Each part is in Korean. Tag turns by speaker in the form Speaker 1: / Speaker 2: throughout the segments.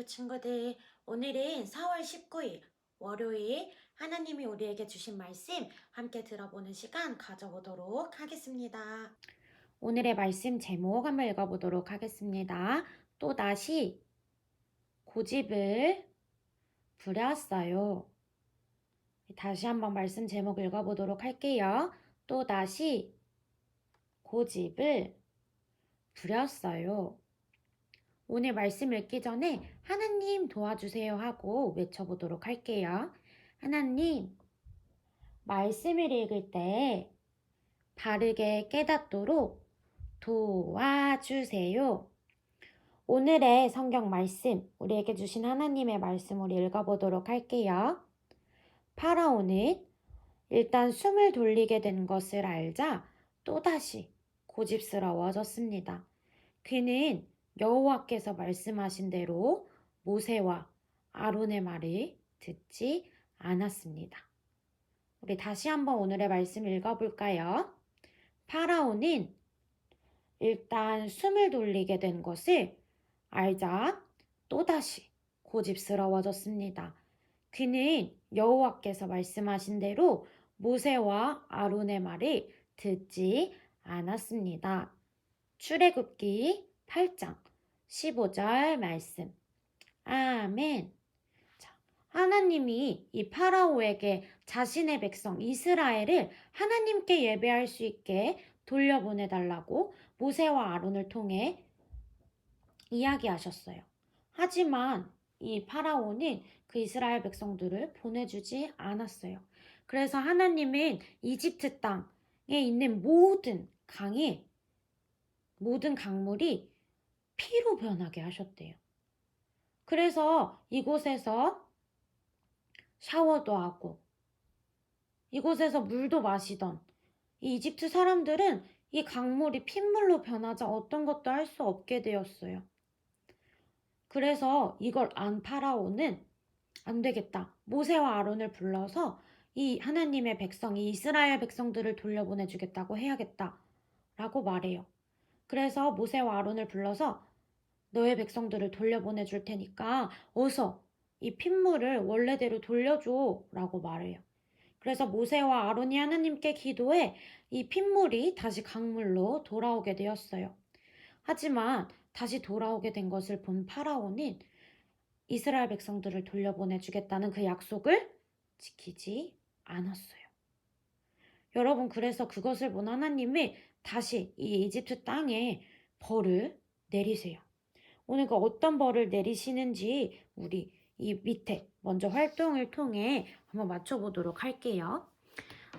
Speaker 1: 친구들, 오늘은 4월 19일 월요일 하나님이 우리에게 주신 말씀 함께 들어보는 시간 가져보도록 하겠습니다. 오늘의 말씀 제목 한번 읽어보도록 하겠습니다. 또다시 고집을 부렸어요. 다시 한번 말씀 제목 읽어보도록 할게요. 또다시 고집을 부렸어요. 오늘 말씀 읽기 전에 하나님 도와주세요 하고 외쳐보도록 할게요. 하나님, 말씀을 읽을 때 바르게 깨닫도록 도와주세요. 오늘의 성경 말씀, 우리에게 주신 하나님의 말씀을 읽어보도록 할게요. 파라오는 일단 숨을 돌리게 된 것을 알자 또다시 고집스러워졌습니다. 그는 여호와께서 말씀하신 대로 모세와 아론의 말을 듣지 않았습니다. 우리 다시 한번 오늘의 말씀 읽어볼까요? 파라오는 일단 숨을 돌리게 된 것을 알자 또다시 고집스러워졌습니다. 그는 여호와께서 말씀하신 대로 모세와 아론의 말을 듣지 않았습니다. 출애굽기 8장 15절 말씀. 아멘. 자, 하나님이 이 파라오에게 자신의 백성 이스라엘을 하나님께 예배할 수 있게 돌려보내달라고 모세와 아론을 통해 이야기하셨어요. 하지만 이 파라오는 그 이스라엘 백성들을 보내주지 않았어요. 그래서 하나님은 이집트 땅에 있는 모든 강물이 피로 변하게 하셨대요. 그래서 이곳에서 샤워도 하고 이곳에서 물도 마시던 이 이집트 사람들은 이 강물이 핏물로 변하자 어떤 것도 할 수 없게 되었어요. 그래서 이걸 안 파라오는 안 되겠다. 모세와 아론을 불러서 이 하나님의 백성, 이 이스라엘 백성들을 돌려보내주겠다고 해야겠다 라고 말해요. 그래서 모세와 아론을 불러서 너의 백성들을 돌려보내줄 테니까 어서 이 핏물을 원래대로 돌려줘 라고 말해요. 그래서 모세와 아론이 하나님께 기도해 이 핏물이 다시 강물로 돌아오게 되었어요. 하지만 다시 돌아오게 된 것을 본 파라오는 이스라엘 백성들을 돌려보내주겠다는 그 약속을 지키지 않았어요. 여러분, 그래서 그것을 본 하나님이 다시 이 이집트 땅에 벌을 내리세요. 오늘 그 어떤 벌을 내리시는지 우리 이 밑에 먼저 활동을 통해 한번 맞춰보도록 할게요.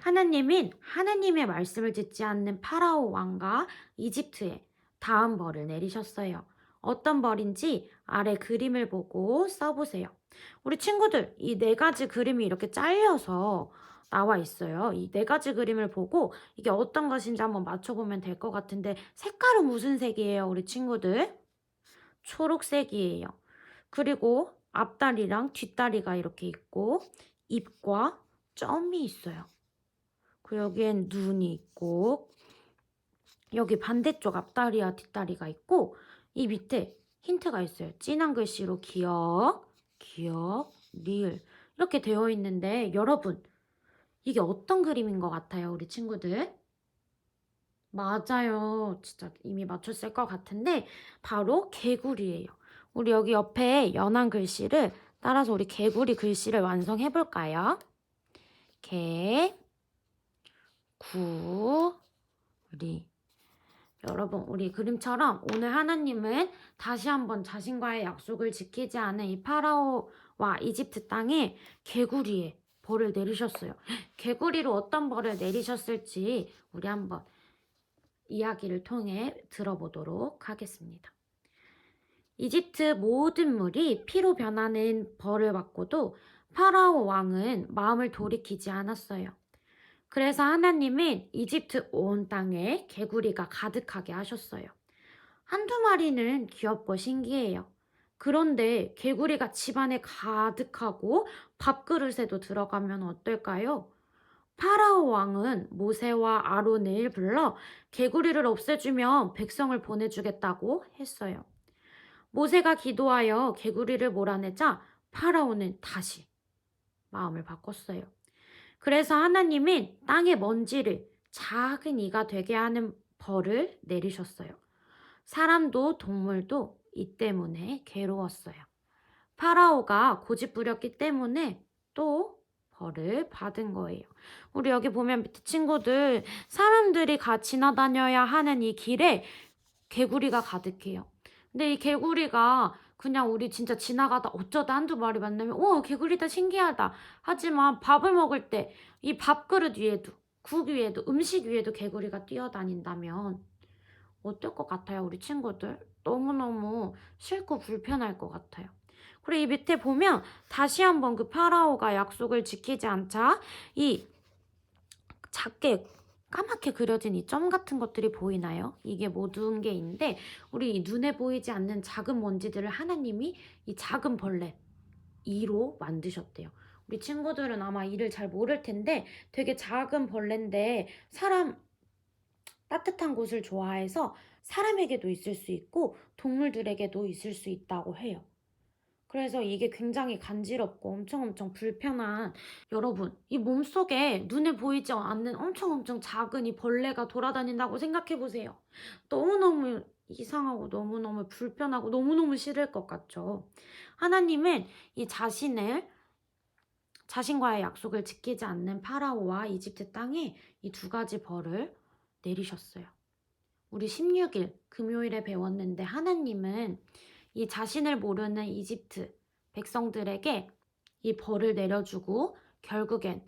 Speaker 1: 하나님은 하나님의 말씀을 듣지 않는 파라오 왕과 이집트에 다음 벌을 내리셨어요. 어떤 벌인지 아래 그림을 보고 써보세요. 우리 친구들, 이 네 가지 그림이 이렇게 잘려서 나와 있어요. 이 네 가지 그림을 보고 이게 어떤 것인지 한번 맞춰보면 될 것 같은데 색깔은 무슨 색이에요, 우리 친구들? 초록색이에요. 그리고 앞다리랑 뒷다리가 이렇게 있고 입과 점이 있어요. 그리고 여기엔 눈이 있고 여기 반대쪽 앞다리와 뒷다리가 있고 이 밑에 힌트가 있어요. 진한 글씨로 기억, 리을 이렇게 되어 있는데 여러분 이게 어떤 그림인 것 같아요, 우리 친구들? 맞아요. 진짜 이미 맞췄을 것 같은데 바로 개구리예요. 우리 여기 옆에 연한 글씨를 따라서 우리 개구리 글씨를 완성해 볼까요? 개, 구, 리. 여러분, 우리 그림처럼 오늘 하나님은 다시 한번 자신과의 약속을 지키지 않은 이 파라오와 이집트 땅에 개구리의 벌을 내리셨어요. 개구리로 어떤 벌을 내리셨을지 우리 한번 이야기를 통해 들어보도록 하겠습니다. 이집트 모든 물이 피로 변하는 벌을 받고도 파라오 왕은 마음을 돌이키지 않았어요. 그래서 하나님은 이집트 온 땅에 개구리가 가득하게 하셨어요. 한두 마리는 귀엽고 신기해요. 그런데 개구리가 집안에 가득하고 밥그릇에도 들어가면 어떨까요? 파라오 왕은 모세와 아론을 불러 개구리를 없애주면 백성을 보내주겠다고 했어요. 모세가 기도하여 개구리를 몰아내자 파라오는 다시 마음을 바꿨어요. 그래서 하나님은 땅의 먼지를 작은 이가 되게 하는 벌을 내리셨어요. 사람도 동물도 이 때문에 괴로웠어요. 파라오가 고집 부렸기 때문에 또 벌을 받은 거예요. 우리 여기 보면 밑에 친구들, 사람들이 지나다녀야 하는 이 길에 개구리가 가득해요. 근데 이 개구리가 그냥 우리 진짜 지나가다 어쩌다 한두 마리 만나면 개구리다 신기하다. 하지만 밥을 먹을 때 이 밥그릇 위에도, 국 위에도, 음식 위에도 개구리가 뛰어다닌다면 어떨 것 같아요, 우리 친구들? 너무너무 싫고 불편할 것 같아요. 그리고 이 밑에 보면 다시 한번 그 파라오가 약속을 지키지 않자 이 작게 까맣게 그려진 이 점 같은 것들이 보이나요? 이게 모든 게인데 우리 이 눈에 보이지 않는 작은 먼지들을 하나님이 이 작은 벌레 이로 만드셨대요. 우리 친구들은 아마 이를 잘 모를 텐데 되게 작은 벌레인데 따뜻한 곳을 좋아해서 사람에게도 있을 수 있고 동물들에게도 있을 수 있다고 해요. 그래서 이게 굉장히 간지럽고 엄청 불편한 여러분, 이 몸속에 눈에 보이지 않는 엄청 작은 이 벌레가 돌아다닌다고 생각해 보세요. 너무너무 이상하고 너무너무 불편하고 너무너무 싫을 것 같죠. 하나님은 이 자신과의 약속을 지키지 않는 파라오와 이집트 땅에 이 두 가지 벌을 내리셨어요. 우리 16일 금요일에 배웠는데 하나님은 이 자신을 모르는 이집트 백성들에게 이 벌을 내려주고 결국엔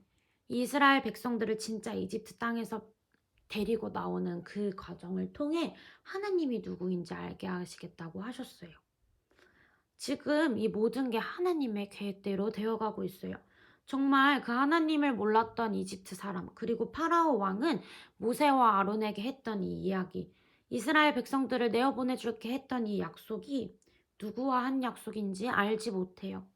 Speaker 1: 이스라엘 백성들을 진짜 이집트 땅에서 데리고 나오는 그 과정을 통해 하나님이 누구인지 알게 하시겠다고 하셨어요. 지금 이 모든 게 하나님의 계획대로 되어가고 있어요. 정말 그 하나님을 몰랐던 이집트 사람, 그리고 파라오 왕은 모세와 아론에게 했던 이 이야기, 이스라엘 백성들을 내어보내줄게 했던 이 약속이 누구와 한 약속인지 알지 못해요.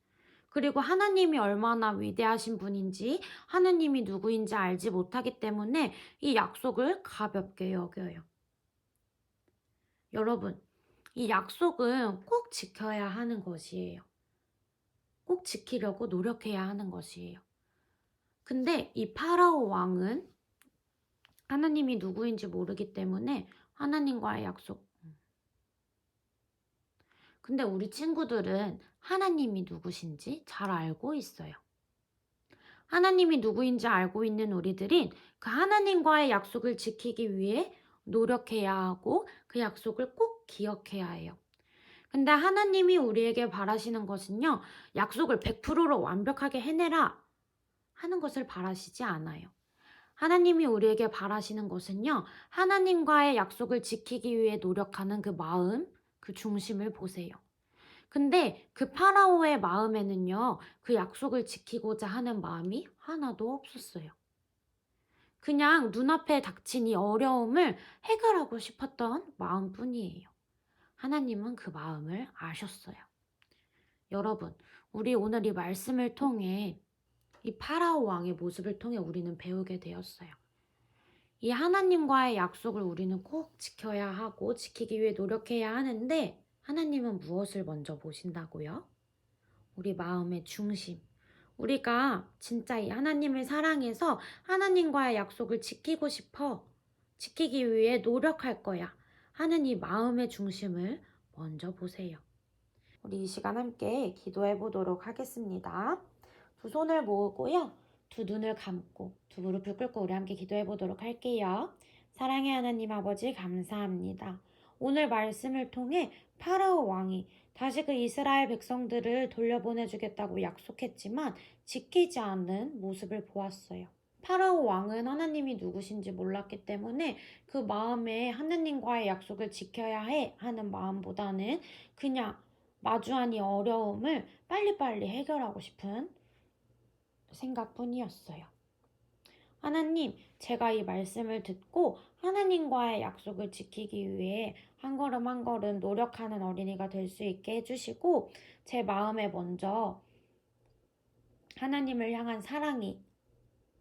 Speaker 1: 그리고 하나님이 얼마나 위대하신 분인지, 하나님이 누구인지 알지 못하기 때문에 이 약속을 가볍게 여겨요. 여러분, 이 약속은 꼭 지켜야 하는 것이에요. 꼭 지키려고 노력해야 하는 것이에요. 근데 이 파라오 왕은 하나님이 누구인지 모르기 때문에 하나님과의 약속. 근데 우리 친구들은 하나님이 누구신지 잘 알고 있어요. 하나님이 누구인지 알고 있는 우리들은 그 하나님과의 약속을 지키기 위해 노력해야 하고 그 약속을 꼭 기억해야 해요. 근데 하나님이 우리에게 바라시는 것은요, 약속을 100%로 완벽하게 해내라 하는 것을 바라시지 않아요. 하나님이 우리에게 바라시는 것은요, 하나님과의 약속을 지키기 위해 노력하는 그 마음, 그 중심을 보세요. 근데 그 파라오의 마음에는요, 그 약속을 지키고자 하는 마음이 하나도 없었어요. 그냥 눈앞에 닥친 이 어려움을 해결하고 싶었던 마음뿐이에요. 하나님은 그 마음을 아셨어요. 여러분, 우리 오늘 이 말씀을 통해 이 파라오 왕의 모습을 통해 우리는 배우게 되었어요. 이 하나님과의 약속을 우리는 꼭 지켜야 하고 지키기 위해 노력해야 하는데 하나님은 무엇을 먼저 보신다고요? 우리 마음의 중심. 우리가 진짜 이 하나님을 사랑해서 하나님과의 약속을 지키고 싶어. 지키기 위해 노력할 거야. 하는 이 마음의 중심을 먼저 보세요. 우리 이 시간 함께 기도해 보도록 하겠습니다. 두 손을 모으고요. 두 눈을 감고 두 무릎을 꿇고 우리 함께 기도해 보도록 할게요. 사랑의 하나님 아버지 감사합니다. 오늘 말씀을 통해 파라오 왕이 다시 그 이스라엘 백성들을 돌려보내주겠다고 약속했지만 지키지 않는 모습을 보았어요. 파라오 왕은 하나님이 누구신지 몰랐기 때문에 그 마음에 하나님과의 약속을 지켜야 해 하는 마음보다는 그냥 마주한 이 어려움을 빨리빨리 해결하고 싶은 생각뿐이었어요. 하나님, 제가 이 말씀을 듣고 하나님과의 약속을 지키기 위해 한 걸음 한 걸음 노력하는 어린이가 될 수 있게 해주시고 제 마음에 먼저 하나님을 향한 사랑이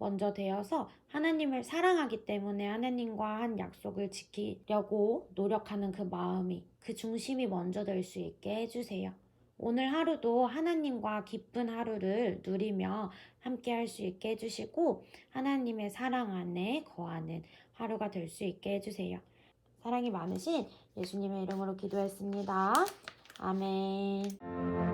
Speaker 1: 먼저 되어서 하나님을 사랑하기 때문에 하나님과 한 약속을 지키려고 노력하는 그 마음이, 그 중심이 먼저 될 수 있게 해주세요. 오늘 하루도 하나님과 기쁜 하루를 누리며 함께 할 수 있게 해주시고 하나님의 사랑 안에 거하는 하루가 될 수 있게 해주세요. 사랑이 많으신 예수님의 이름으로 기도했습니다. 아멘.